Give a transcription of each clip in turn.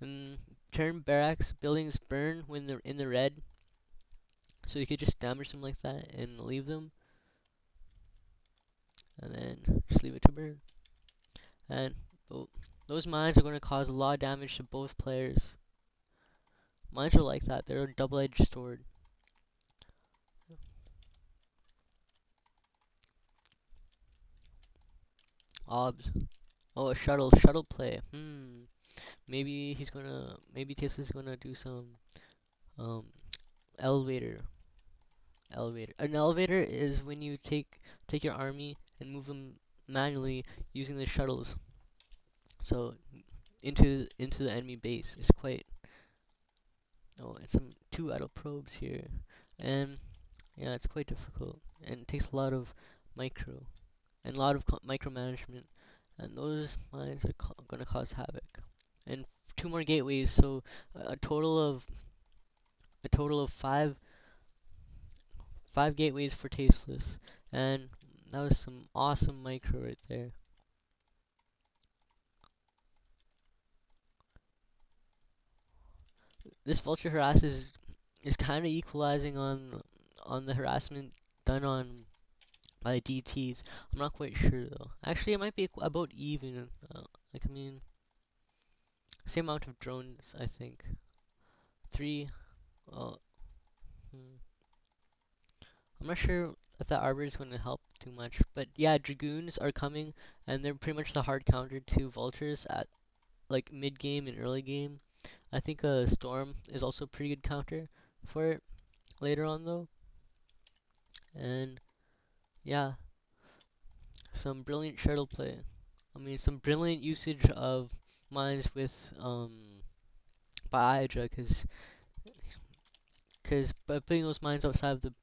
And Terran barracks buildings burn when they're in the red, so you could just damage them like that and leave them, and then just leave it to burn. And those mines are going to cause a lot of damage to both players. Mines are like that; they're a double-edged sword. Obs. Oh, a shuttle play. Maybe Tesla's gonna do some um elevator. An elevator is when you take your army and move them manually using the shuttles. So into the enemy base. It's quite. Oh, and some two idle probes here, and yeah, it's quite difficult, and it takes a lot of micro and a lot of micromanagement, and those mines are gonna cause havoc. And two more gateways, so a total of five gateways for Tasteless, and that was some awesome micro right there. This vulture harass is kind of equalizing on the harassment done on by the DTs. I'm not quite sure though. Actually, it might be about even. Like I mean, same amount of drones, I think. Three. Uh, hmm. I'm not sure if that arbor is going to help too much, but yeah, dragoons are coming, and they're pretty much the hard counter to vultures at like mid game and early game. I think a storm is also a pretty good counter for it later on though, and yeah, some brilliant shuttle play. I mean, some brilliant usage of mines with by Idra, cause by putting those mines outside of the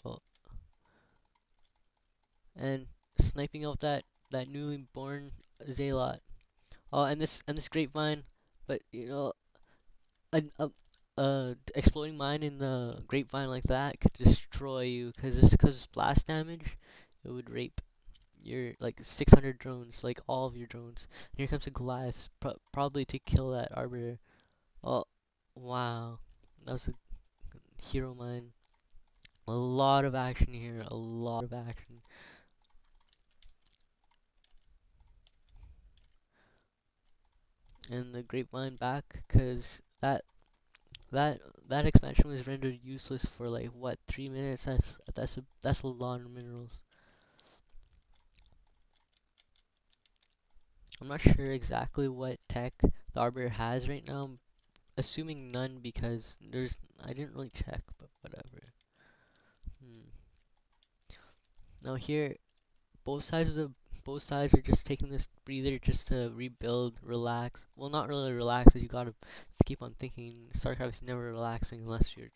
well, and sniping out that newly born Zealot. Oh, and this grapevine, but you know, an exploding mine in the grapevine like that could destroy you, cause blast damage, it would rape your like 600 drones, like all of your drones. And here comes a glass, probably to kill that arbiter. Oh, wow, that was a hero mine. A lot of action here, a lot of action. And the grapevine back, cause that that expansion was rendered useless for like what 3 minutes. That's a lot of minerals. I'm not sure exactly what tech the arbiter has right now. I'm assuming none because I didn't really check, but whatever. Hmm. Now here, both sides of the both sides are just taking this breather just to rebuild, relax. Well, not really relax, 'cause you gotta keep on thinking. StarCraft is never relaxing unless you're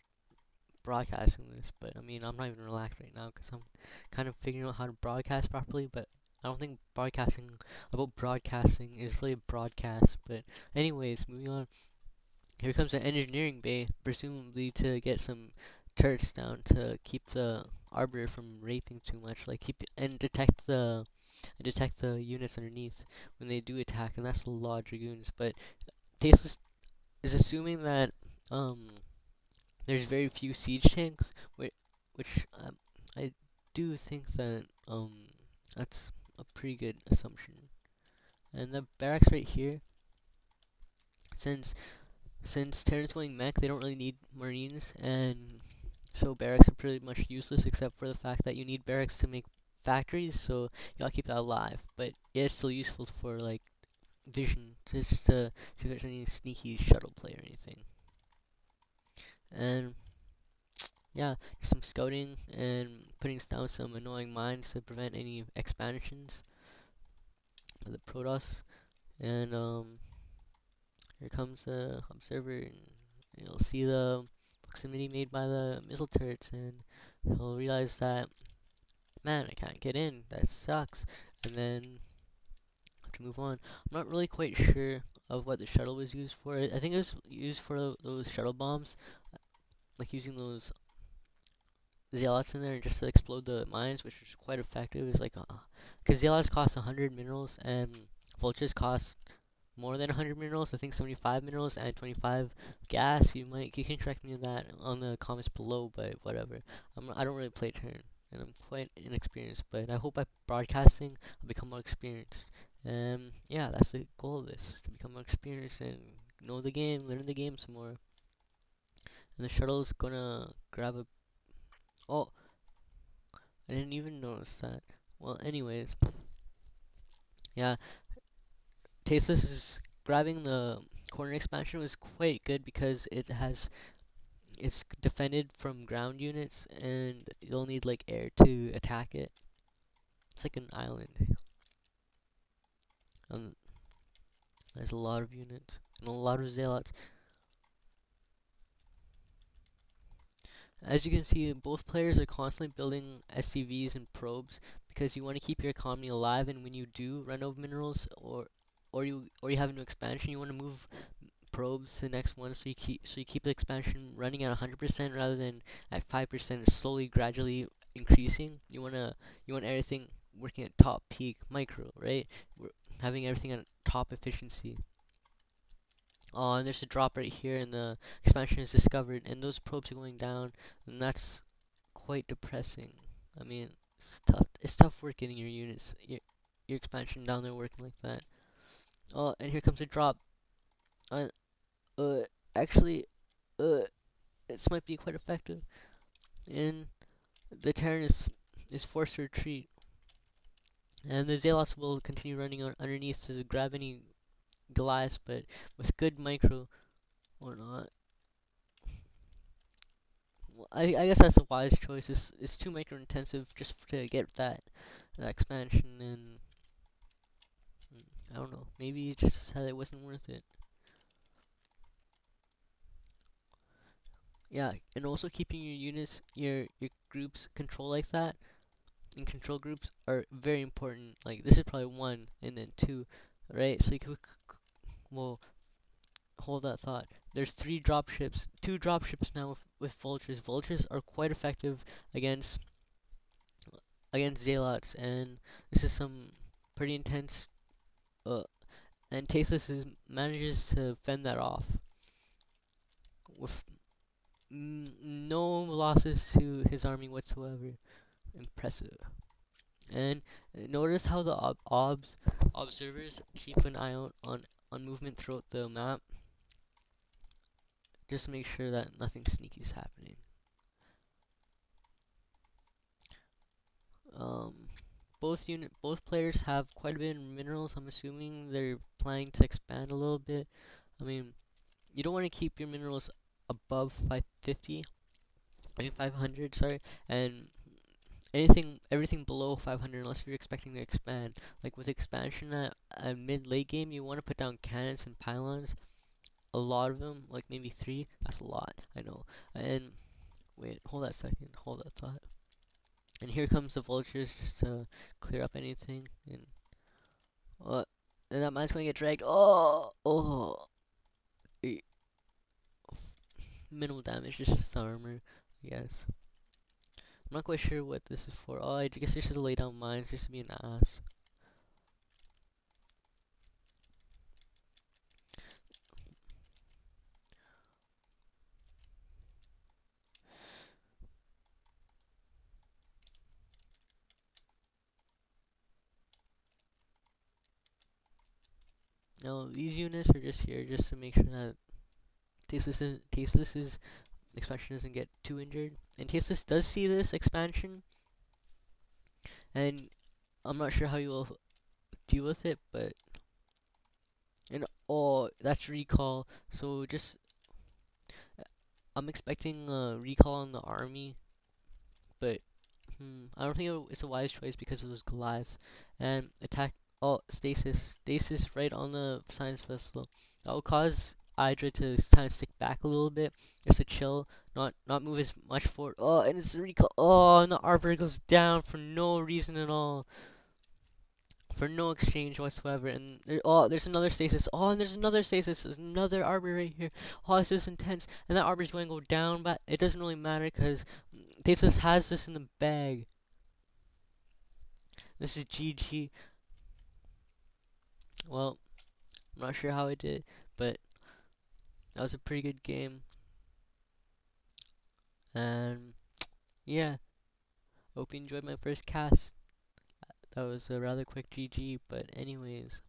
broadcasting this. But I mean, I'm not even relaxed right now because I'm kind of figuring out how to broadcast properly. But I don't think broadcasting is really a broadcast. But anyways, moving on. Here comes an engineering bay, presumably to get some turrets down to keep the arbiter from raping too much, like keep and detect the units underneath when they do attack, and that's a lot of dragoons. But Tasteless is assuming that um there's very few siege tanks, which I do think that that's a pretty good assumption. And the barracks right here, since since Terran's going mech, they don't really need marines, and so barracks are pretty much useless except for the fact that you need barracks to make factories, so you gotta keep that alive. But yeah, it's still useful for like vision, just to see if there's any sneaky shuttle play or anything. And yeah, some scouting and putting down some annoying mines to prevent any expansions of the Protoss. And here comes the observer, and you'll see the proximity made by the missile turrets, and he'll realize that, man, I can't get in. That sucks. And then I have to move on. I'm not really quite sure of what the shuttle was used for. I think it was used for those shuttle bombs, like using those zealots in there just to explode the mines, which was quite effective. It's like, because zealots cost 100 minerals and vultures cost more than 100 minerals. I think 75 minerals and 25 gas. You can correct me on that on the comments below, but whatever. I don't really play Terran, and I'm quite inexperienced. But I hope by broadcasting I'll become more experienced. Yeah, that's the goal of this: to become more experienced and know the game, learn the game some more. And the shuttle's gonna grab a. Oh, I didn't even notice that. Well, anyways, yeah, Tasteless is grabbing the corner expansion was quite good because it's defended from ground units and you'll need like air to attack it. It's like an island. Um, there's a lot of units and a lot of zealots. As you can see, both players are constantly building SCVs and probes because you want to keep your economy alive. And when you do run out of minerals or you have a new expansion, you want to move probes to the next one, so you keep the expansion running at 100% rather than at 5%, slowly gradually increasing. You want everything working at top peak micro, right? We're having everything at top efficiency. Oh, and there's a drop right here, and the expansion is discovered, and those probes are going down, and that's quite depressing. I mean, it's tough. It's tough work getting your units, your expansion down there working like that. Oh, and here comes a drop. Uh, uh actually, uh, this might be quite effective. And the Terran is forced to retreat. And the Zealots will continue running underneath to grab any Goliaths, but with good micro or not. Well, I guess that's a wise choice. It's too micro intensive just to get that expansion, and I don't know. Maybe it just said it wasn't worth it. Yeah, and also keeping your units, your groups control like that in control groups are very important. Like this is probably one, and then two, right? So you could, well, hold that thought. There's three dropships, two dropships now with vultures. Vultures are quite effective against zealots, and this is some pretty intense. Uh, and Tasteless manages to fend that off with no losses to his army whatsoever. Impressive. And notice how the observers keep an eye out on movement throughout the map, just to make sure that nothing sneaky is happening. Um, both players have quite a bit of minerals. I'm assuming they're planning to expand a little bit. I mean, you don't want to keep your minerals above 550. I mean 500, sorry, and everything below 500 unless you're expecting to expand. Like with expansion at mid late game, you want to put down cannons and pylons. A lot of them, like maybe three. That's a lot, I know. And wait, hold that second. Hold that thought. And here comes the vultures just to clear up anything. Uh, and that mine's gonna get dragged. Eh, minimal damage, just the armor, I guess. I'm not quite sure what this is for. Oh, I guess it's just to lay down mines just to be an ass. Now, these units are just here just to make sure that Tasteless's expansion doesn't get too injured. And Tasteless does see this expansion, and I'm not sure how you will deal with it, but and oh, that's recall. So just I'm expecting a recall on the army, but I don't think it's a wise choice because of those Goliaths and attack. Oh, stasis right on the science vessel. That will cause Idra to kind of stick back a little bit, just to chill, not move as much forward. Oh, and it's a recall. Oh, and the arbor goes down for no reason at all, for no exchange whatsoever. And there's another stasis. Oh, and there's another stasis. There's another arbor right here. Oh, this is intense. And that arbor is going to go down, but it doesn't really matter because stasis has this in the bag. This is GG. Well, I'm not sure how I did, but that was a pretty good game. And yeah, hope you enjoyed my first cast. That was a rather quick GG, but anyways,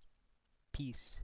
peace.